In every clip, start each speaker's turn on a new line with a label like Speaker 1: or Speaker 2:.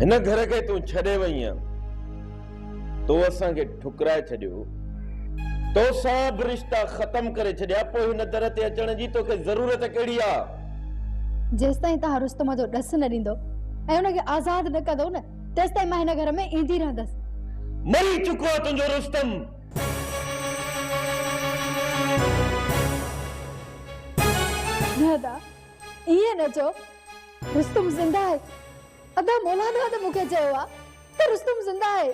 Speaker 1: हिन घर के तू छड़े वई आ तो असा के ठुकराए छड़ियो तो सब रिश्ता खत्म करे छड़िया पो हिन दर ते अचण जी तो के जरूरत केड़ी आ
Speaker 2: जेसताईं तहां रुस्तम जो डस न ॾींदो ऐं उनखे आज़ाद न कंदो न तेसताईं मां हिन घर में ईंदी रहंदसि।
Speaker 1: मरी चुको आहे तुंहिंजो रुस्तम।
Speaker 2: दादा इहे न चओ, रुस्तम ज़िंदा आहे। अदा मौलाना मूंखे चयो आहे त रुस्तम ज़िंदा आहे।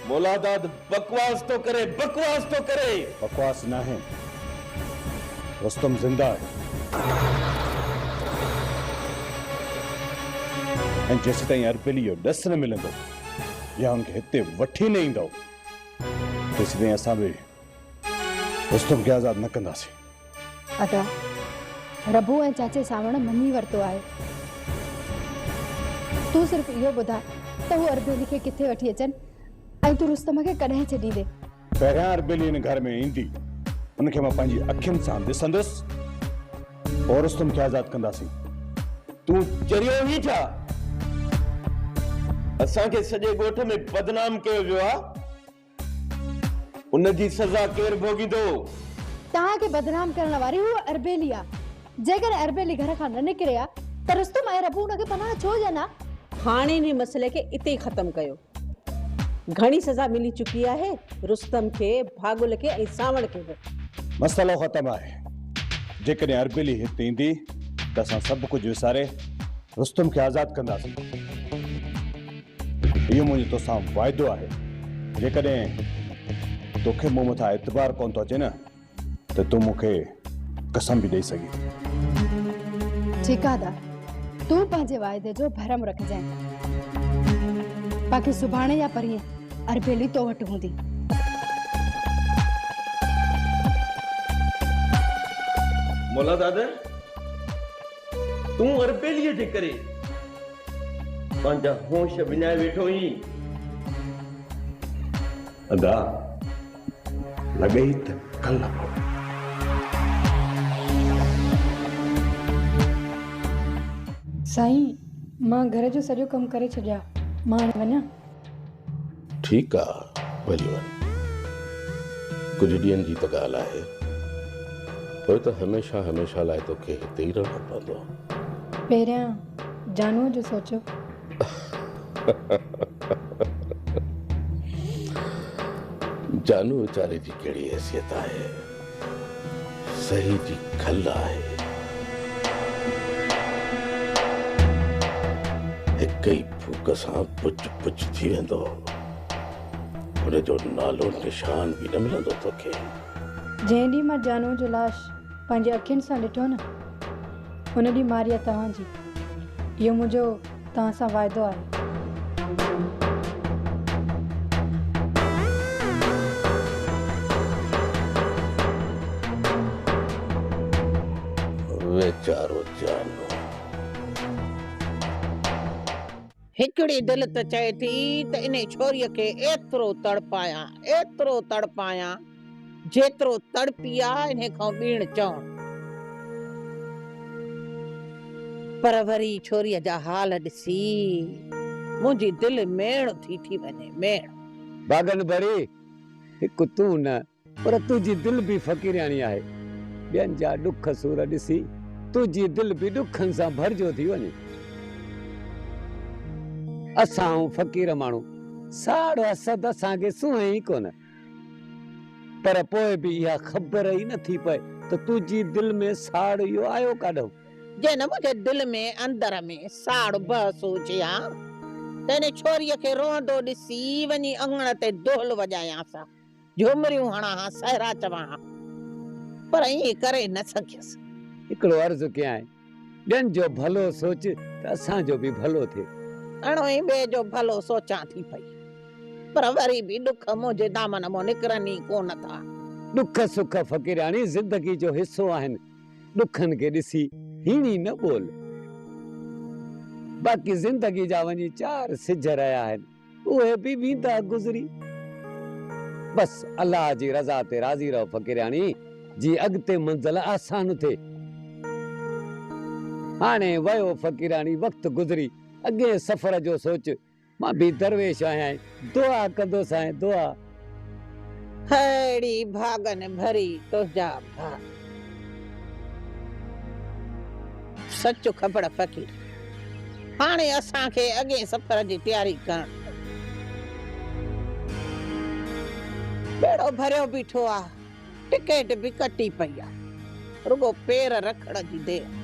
Speaker 1: मौलादाद बकवास तो करे, बकवास तो करे।
Speaker 3: बकवास ना है, रुस्तम जिंदा है। ऐं जेसि ताईं अरबेली जो डस न मिलंदो या उनखे हिते वठी न ईंदो तेसि ताईं असां बि रुस्तम खे आज़ाद न कंदासीं।
Speaker 2: अदा रबू ऐं चाचे सावण मनी वरतो आहे। तू सिर्फ इहो ॿुधा त हू अरबेली खे किथे वठी अचनि ऐं तू रुस्तम खे कॾहिं छॾींदे।
Speaker 3: पहिरियां अरबेली हिन घर में ईंदी उनखे मां पंहिंजी अखियुनि सां ॾिसंदुसि और रुस्तम खे आज़ाद कंदासीं।
Speaker 1: तू चरियो ही छा असां के सॼे ॻोठ में बदनाम कयो वियो आहे। उन जी सज़ा केर भोगींदो?
Speaker 2: तहां के बदनाम करण वारी हू अरबेली आहे। जेकर अरबेली घर खां न निकिरे आ त रुस्तम ऐं रबू उनखे पनाह छो ॾियनि?
Speaker 4: हाणे इन मसले के इते ही खत्म कयो। घणी सज़ा मिली चुकी है रुस्तम के, भागुल के ऐं सावण के भी।
Speaker 3: मसलो खत्म है। जेकॾहिं अरबेली हिते ईंदी त असां सभु कुझु विसारे रुस्तम खे आज़ाद कंदासीं। इहो मुंहिंजो तोसां वाइदो आहे। जेकॾहिं तोखे मूं मथां एतबार कोन थो अचे न त तूं मूंखे कसम बि ॾेई सघी।
Speaker 2: ठीकु आहे दा, तूं पंहिंजे वाइदे जो भरम रखजांइ। बाक़ी सुभाणे या परीं अरबेली तो वटि हूंदी।
Speaker 1: मौला दादा तू अरबेली जे करे पंहिंजा होश विञाए वेठो ही। अदा लॻे त कल्ह
Speaker 2: साईं मां घर जो सॼो कमु करे छॾिया, मां हाणे वञा?
Speaker 5: ठीक आहे भली वञ। कुझु ॾींहंनि जी त ॻाल्हि आहे, पोइ त हमेशह हमेशह लाइ तोखे हिते ई रहणो पवंदो।
Speaker 2: पहिरियां जानूअ जो सोचो।
Speaker 5: जानू वीचारे जी कहिड़ी हैसियत आहे, सही जी खल आहे। हिक ई फूक सां पुछ पुछ थी वेंदो, हुनजो नालो निशान बि न मिलंदो तोखे।
Speaker 2: जंहिं ॾींहुं मां जानूअ जो लाश पंहिंजी अखियुनि सां ॾिठो न, हुन ॾींहुं मारिया तव्हांजी। इहो मुंहिंजो तव्हां सां वाइदो आहे।
Speaker 5: वेचारो जानू
Speaker 4: हिकड़ी दिल त चए थी त इन छोरीअ खे एतिरो तड़पायां जेतिरो तड़पिया इन खां ॿीण चवण। पर वरी छोरीअ जा हाल ॾिसी मुंहिंजी दिल मेण थी वञे, मेण।
Speaker 6: बागन भरी हिकु तूं न पर तुंहिंजी दिल बि फ़क़ीरानी आहे। ॿियनि जा ॾुख सूर ॾिसी तुंहिंजी दिल बि ॾुखनि सां भरिजो थी वञे। असां फ़क़ीर माण्हू साड़ असद असांखे सुहे ई कोन, पर पोइ बि इहा ख़बर ई नथी पए त तुंहिंजी दिल में साड़ इहो आयो काॾो।
Speaker 4: जे न मुंहिंजे दिल में अंदर में साड़ बस हुजे हा त इन छोरीअ खे रोअंदो ॾिसी वञी अंगण ते दोहल वॼायांसि, झुमरियूं हणां हा, सहरा चवां हा, पर ईअं करे न सघियसि।
Speaker 6: हिकिड़ो अर्ज़ु कयां, ॿियनि जो भलो सोच त असांजो बि भलो थिए।
Speaker 4: अणो ई ॿिए जो भलो सोचां थी पई, पर वरी बि ॾुख मुंहिंजे दामन मां निकिरनि ई कोन था।
Speaker 6: ॾुख सुख फ़क़ीरानी ज़िंदगी जो हिस्सो आहिनि। ॾुखनि खे ॾिसी हीणी न बोल। बाक़ी ज़िंदगी जा वञी 4 सिज रहिया आहिनि, उहे बि वेंदा गुज़री। बस अल्लाह जी रज़ा ते राज़ी रहो फ़क़ीरानी, जी अॻिते मंज़िल आसान थिए। हाणे वयो फ़क़ीरानी वक़्तु गुज़री, अगे सफ़र जो सोच मां भी दरवेश आया दुआ कंदो साईं दुआ
Speaker 4: हड़ी भागन भरी तुझा भाग सच खबर फ़कीर हाणे असां खे अगे सफ़र जी तैयारी करण बेड़ो भरियो बीठो आ टिकट भी कटी पई आ रुगो पेर रखण जी देर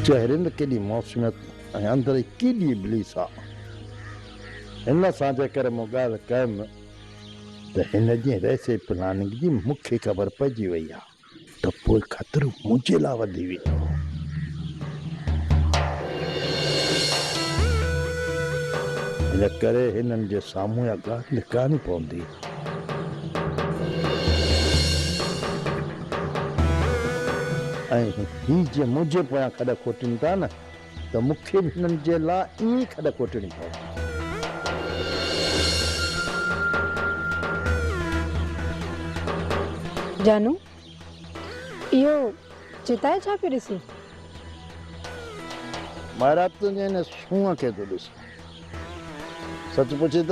Speaker 7: चेहरे में केॾी मौसमियत ऐं अंदरि केॾी इब्लीस आहे हिन सां जे करे मूं ॻाल्हि कयमि त हिन जी रैसे प्लानिंग जी मूंखे ख़बर पइजी वई आहे त पोइ ख़तरो मुंहिंजे लाइ वधी वेंदो इन करे हिननि जे साम्हूं या ॻाल्हि लिकाइणी पवंदी ऐं ही जे मुंहिंजे पोयां खॾ खोटनि था न त मूंखे बि हिननि जे लाइ ईअं खॾ खोटणी पवंदी
Speaker 2: जानू इहो चिताए छा पियो ॾिसी
Speaker 7: महाराज तुंहिंजे हिन सूंहं खे थो ॾिस सच पुछे त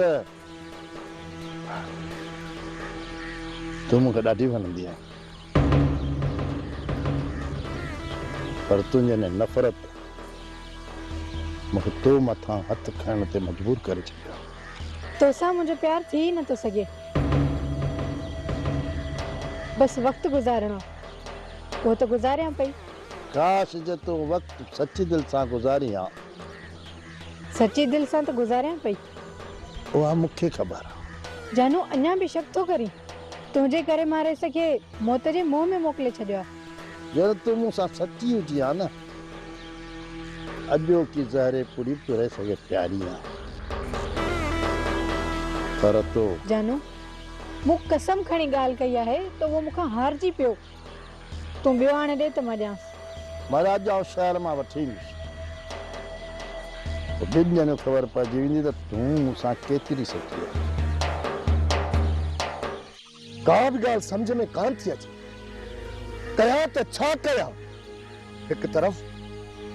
Speaker 7: तूं मूंखे ॾाढी वणंदी आहे पर तुंहिंजे हिन नफ़रत मूंखे तो मथां हथ खणण ते मजबूर करे छॾियो
Speaker 2: तोसां मुंहिंजो प्यार थी ई नथो सघे बसि वक़्तु गुज़ारणो उहो त गुज़ारियां पई
Speaker 7: काश जे तूं वक़्तु सची दिलि सां गुज़ारी आहे
Speaker 2: सची दिलि सां त गुज़ारियां पई
Speaker 7: उहा मूंखे ख़बर आहे
Speaker 2: जानू अञा बि शक थो करी तुंहिंजे करे मां रेस खे मौत जे मुंहं में मोकिले छॾियो आहे
Speaker 7: जॾहिं तूं मूंसां सची हुजी आहे न अॼो की ज़हरे पूरी तूं रही सघे प्यारी आहे पर तो
Speaker 2: जानू मूं कसम खणी ॻाल्हि कई आहे त उहो मूंखां हारजी पियो तूं ॿियो हाणे ॾे त मां ॾियांसि
Speaker 7: महाराज जा शहर मां वठी ईंदुसि ॿिनि ॼणनि ख़बर पइजी वेंदी त तूं मूंसां केतिरी सची आहे
Speaker 8: का बि ॻाल्हि सम्झ में कान थी अचे कयां त छा कयां हिकु तरफ़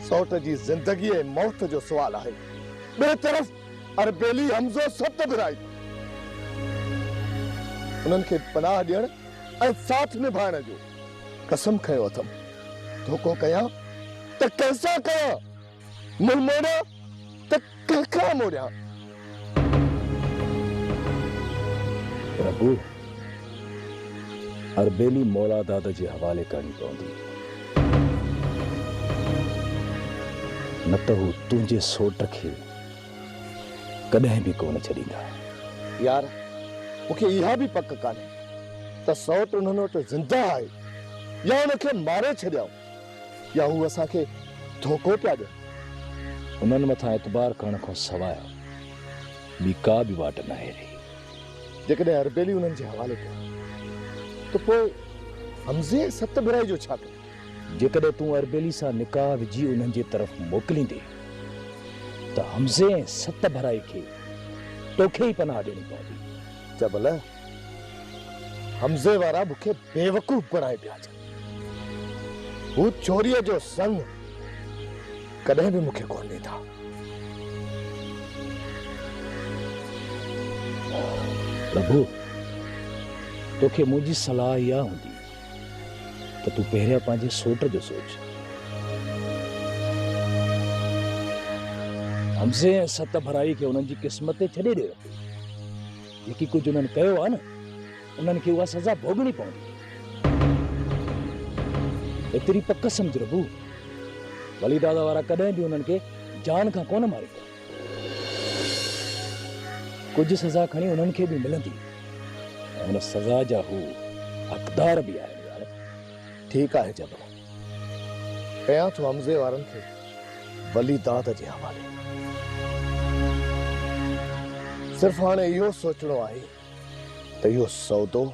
Speaker 8: सौट जी ज़िंदगी ऐं मौत जो सुवाल आहे ॿिए तरफ़ अरबेली हमज़ो सत विराई उन्हनि खे पनाह ॾियण ऐं साथ निभाइण जो कसम खयो अथमि धोखो कयां त कंहिंसां कयां मुंहुं मोड़ियां त कंहिंखां मोड़ियां
Speaker 9: प्रभु अरबेली मौला दादा जे हवाले करणी पवंदी न त हू तुंहिंजे सोट खे कॾहिं बि कोन छॾींदा
Speaker 8: यार मूंखे इहा बि पक कान्हे त सौट उन्हनि वटि ज़िंदा आहे या उनखे मारे छॾियाऊं या हू असांखे धोखो पिया ॾियनि
Speaker 9: उन्हनि मथां एतबार करण खां सवाइ ॿी का बि वाट न आहे रही
Speaker 8: जेकॾहिं अरबेली उन्हनि जे हवाले कयो त पोइ हमज़े सत भिराई जो छा कयो
Speaker 9: जेकॾहिं तूं अरबेली सां निकाह विझी उन्हनि जे तरफ़ मोकिलींदे त हमज़े ऐं सत भराई खे तोखे ई पनाह ॾियणी पवंदी
Speaker 8: जबल हमज़े वारा मूंखे बेवकूफ़ बणाए पिया छॾनि हू चोरीअ जो संग कॾहिं बि मूंखे कोन ॾींदा
Speaker 9: प्रभु तोखे मुंहिंजी सलाह इहा हूंदी त तूं पहिरियां पंहिंजे सोट जो सोच हमज़े ऐं सत भराई खे उन्हनि जी क़िस्मत ते छॾे ॾियो जेकी कुझु उन्हनि कयो आहे न उन्हनि खे उहा सज़ा भोगणी पवंदी एतिरी पक सम्झ प्रभु वली दादा वारा कॾहिं बि उन्हनि खे जान खां कोन मारींदा कुझु सज़ा खणी उन्हनि खे बि मिलंदी ऐं उन सज़ा जा हू हक़दार बि आहिनि यार
Speaker 8: ठीकु आहे जबल कयां थो हमज़े वारनि खे वली दाद जे हवाले सिर्फ़ु हाणे इहो सोचणो आहे त इहो सौदो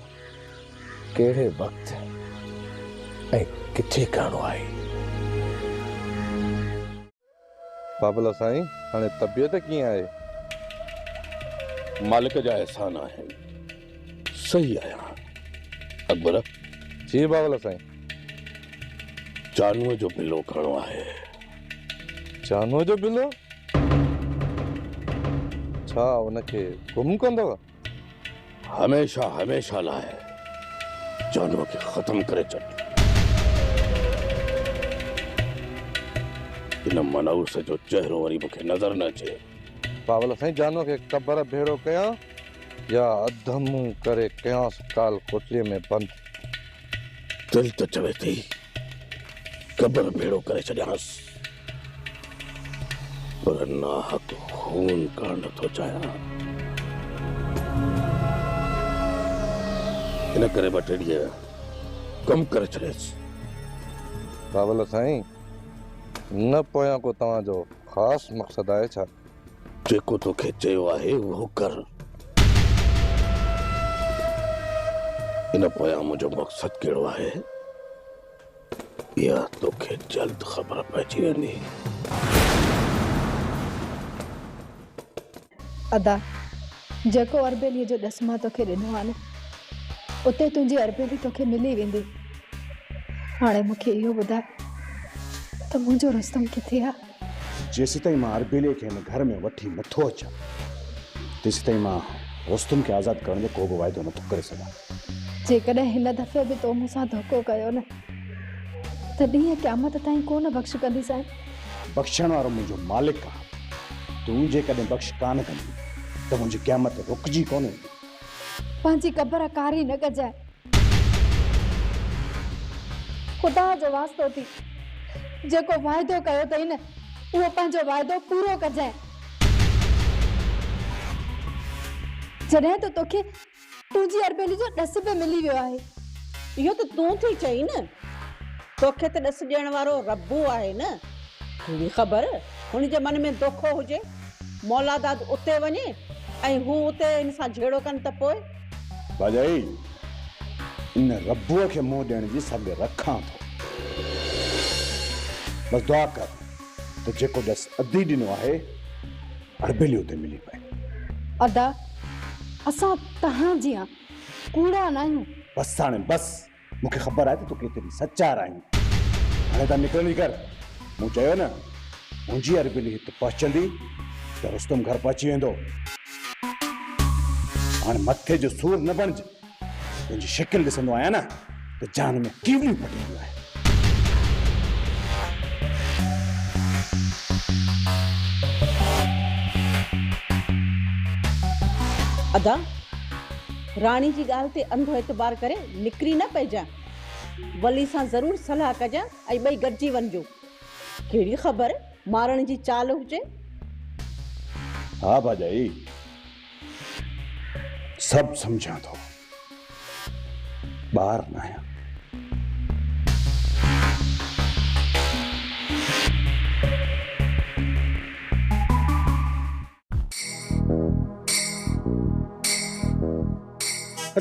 Speaker 8: कहिड़े वक़्तु ऐं किथे करणो आहे
Speaker 10: बाबला साईं हाणे तबियत कीअं आहे
Speaker 5: मालिक जा एहसान आहिनि सही आहियां अकबर
Speaker 10: जी बावला साईं।
Speaker 5: जानूअ जो बिलो खणो आहे।
Speaker 10: जानूअ जो बिलो? छा उनखे गुम कंदव?
Speaker 5: हमेशा हमेशा लाइ जानूअ खे ख़त्म करे छॾ। इन मनहूस जो चेहरो वरी मूंखे नज़र न अचे।
Speaker 10: बावला साईं जानूअ खे कबर भेड़ो कयां या अधमू करे कयांस काल कोठलीअ में बंद?
Speaker 5: दिल तो चवे थी कबर भेड़ो करे छॾियांसि, पर नाहक खून करण नथो चाहियां। इन करे ॿ टे ॾींहं कमु करे छॾियसि।
Speaker 10: बावला साईं न पोयां को तव्हांजो ख़ासि मक़सदु आहे छा?
Speaker 5: जेको तोखे चयो आहे उहो कर। इन पोयां मुंहिंजो मक़सदु कहिड़ो आहे इहा तोखे जल्द ख़बर पइजी वेंदी।
Speaker 2: अदा जेको अरबेली जो ॾस मां तोखे ॾिनो आहे न, उते तुंहिंजी अरबेली तोखे मिली वेंदी। हाणे मूंखे इहो ॿुधाए त मुंहिंजो रुस्तम किथे आहे?
Speaker 3: जेसि ताईं मां अरबेलीअ खे हिन घर में वठी नथो अचां, तेसि ताईं मां रुस्तम खे आज़ादु करण जो को बि वाइदो नथो करे सघां।
Speaker 2: जेकॾहिं हिन दफ़े बि तो मूंसां धोखो कयो न, त ॾींहं क़यामत ताईं कोन बख़्श कंदी साईं।
Speaker 3: बख़्शण वारो मुंहिंजो मालिक आहे। तूं जेकॾहिं बख़्श कान कंदी त मुंहिंजी क़यामत रुकजी कोन वेंदी।
Speaker 2: पंहिंजी क़बर कारी न कजाए। ख़ुदा जो वास्तो थी, जेको वाइदो कयो अथई न उहो पंहिंजो वाइदो पूरो कजाए। जॾहिं त तोखे तुंहिंजी अरबेली जो ॾस बि मिली वियो आहे।
Speaker 4: इहो त तूं थी चई न, तोखे त ॾस ॾियण वारो रब्बू आहे न। थोड़ी ख़बर हुन जे मन में दोखो हुजे, मौलादाद उते वञे ऐं हू उते हिन सां झेड़ो कनि त पोइ?
Speaker 3: भाॼाई इन रब्बूअ खे मुंहुं ॾियण जी सघ रखां थो। बस दुआ कर त जेको ॾस अधी ॾिनो आहे अरबेली उते मिली पए।
Speaker 2: अदा असां तव्हां जीअं कूड़ा न आहियूं।
Speaker 3: बस हाणे बस, मूंखे ख़बर आहे त तूं केतिरी सचार आहीं। हाणे तव्हां निकिरंदी कर। मूं चयो न मुंहिंजी अरबेली हिते पहुचंदी त रुस्तम घर पहुची वेंदो। हाणे मथे जो सूर न बणिजे। तुंहिंजी शिकिल ॾिसंदो आहियां न त जान में कीवड़ियूं पटींदियूं आहे।
Speaker 4: अदा राणी जी ॻाल्हि ते अंधो एतबार करे निकिरी न पइजां। वली सां ज़रूर सलाह कजां ऐं ॿई गॾिजी वञिजो। कहिड़ी ख़बर मारण जी चाल हुजे।
Speaker 3: हा भाॼाई सभु सम्झां थो, ॿार न आहियां।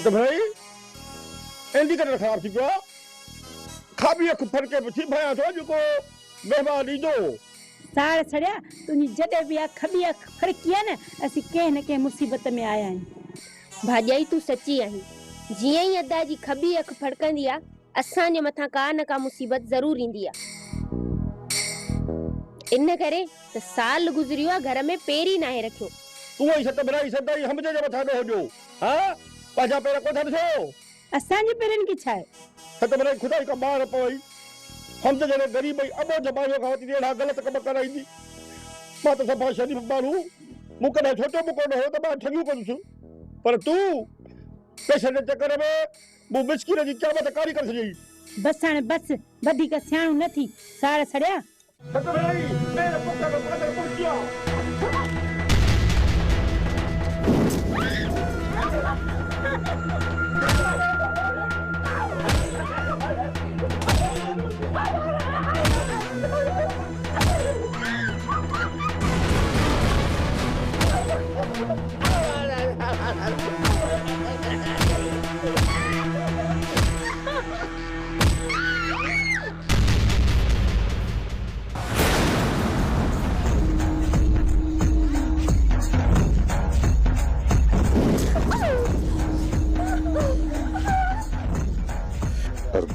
Speaker 1: तो भाई एंडी करे ख़राब थी पियो। खाबी अख फड़के थी भया थो जेको महिमान ॾींदो।
Speaker 11: साड़ छड़िया तुंहिंजी जॾहिं बि अख खॿी अख फड़की आहे न, असीं कंहिं न कंहिं मुसीबत में आया आहियूं।
Speaker 12: भाॼाई तूं सची आहीं। जीअं ई अदा जी खॿी अख फड़कंदी आहे, असांजे मथां का न का मुसीबत ज़रूर ईंदी आहे। इन करे त साल गुज़रियो आहे, घर में पेरी नाहे रखियो।
Speaker 1: तूं ही सत बराई सदाई हमजे जे मथां न होजो। हां पाजा पेर कोठा ॾिसो।
Speaker 11: असांजे पेरनि खे छा आहे?
Speaker 1: सत बराई खुदाई का ॿार पई हमजे जे ग़रीब अबो जमायो खां वठी अहिड़ा ग़लति कम कराईंदी। मां त सभा शरीफ़ माण्हू, मूं कॾहिं सोचियो बि कोन हो त मां ठगियूं कंदुसि, पर तूं पैसे जे चकर में मूं मिस्किन जी क़यामत कारी करे छॾी।
Speaker 11: बस हाणे बस, वधीक सियाणू न थी। साड़ छड़िया
Speaker 1: सत बराई मेरे पुट खे पागल पहुंचिया।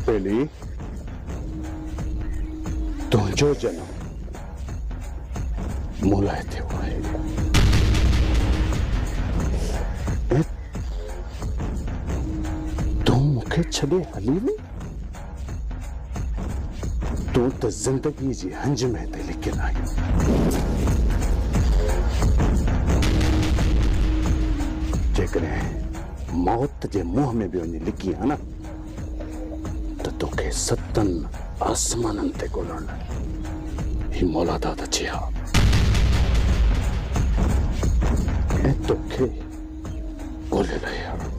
Speaker 3: अर्पेली तुंहिंजो जनम मूं लाइ थियो आहे तूं मूंखे छॾे हली वई तूं त ज़िंदगी जी हंज में ते लिकियलु आहीं जेकॾहिं मौत जे मुंहं में बि वञी लिकी आहे न त तोखे सतनि आसमाननि ते ॻोल्हण ही मौलादात अची आहे ऐं तोखे ॻोल्हे रही आहे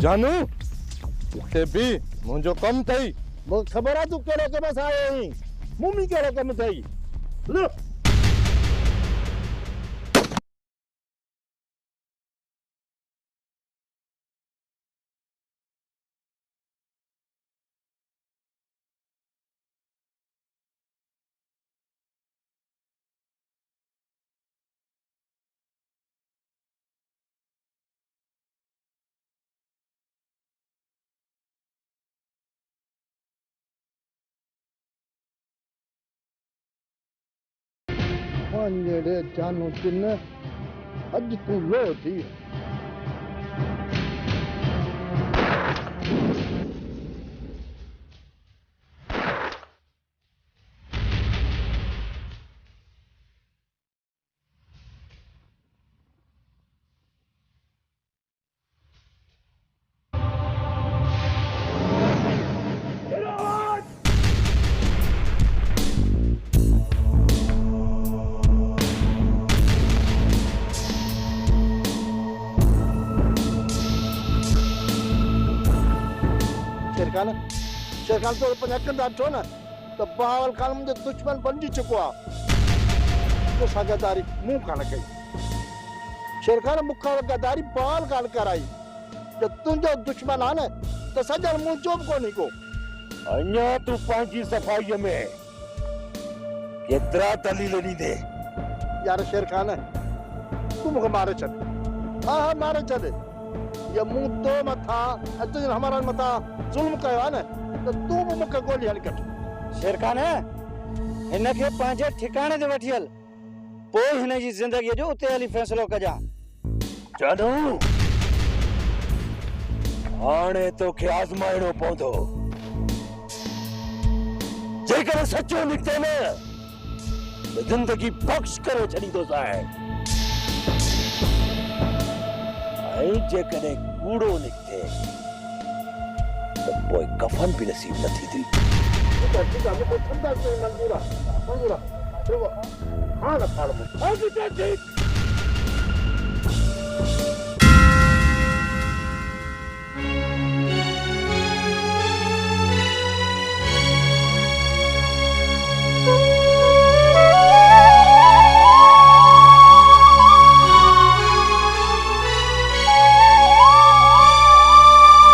Speaker 10: जानू ते भी मुंहिंजो कम थई
Speaker 1: मूंखे ख़बर आहे तूं कहिड़े कम सां आयो आहीं मूं बि कहिड़े कम अथई लो वञड़े जानू चिन अॼु तूं लो थी शेरखान तो पंहिंजा कंदा छो न त बहावल खान मुंहिंजो दुश्मन बणिजी चुको आहे तो सां गद्दारी मूं कान कई शेरखान मूंखां गद्दारी बहावल कान कराई जो तुंहिंजो दुश्मन आहे न त सॼण मूं जो बि कोन्हे को
Speaker 9: अञा तूं पंहिंजी सफ़ाईअ में केतिरा दलील ॾींदे
Speaker 1: यार शेरखान तूं मूंखे मारे छॾ हा हा मारे छॾ ये मूं तो मथा ऐं तुंहिंजनि हमारनि मथां ज़ुल्म कयो आहे न त तूं बि मूंखे गोली हणी कढ
Speaker 9: शेरखान हिनखे पंहिंजे ठिकाणे ते वठी हल पोइ हिन जी ज़िंदगीअ जो उते हली फ़ैसिलो कजां जानू हाणे तोखे आज़माइणो पवंदो जेकर सचो निकिते न त ज़िंदगी बख़्श करे छॾींदोसांइ ऐं जेकॾहिं कूड़ो निकिते त पोइ कफ़न बि नसीब न थींदी
Speaker 1: ठीक है मुझे ठंडा से मंजूर है हाँ ना फाड़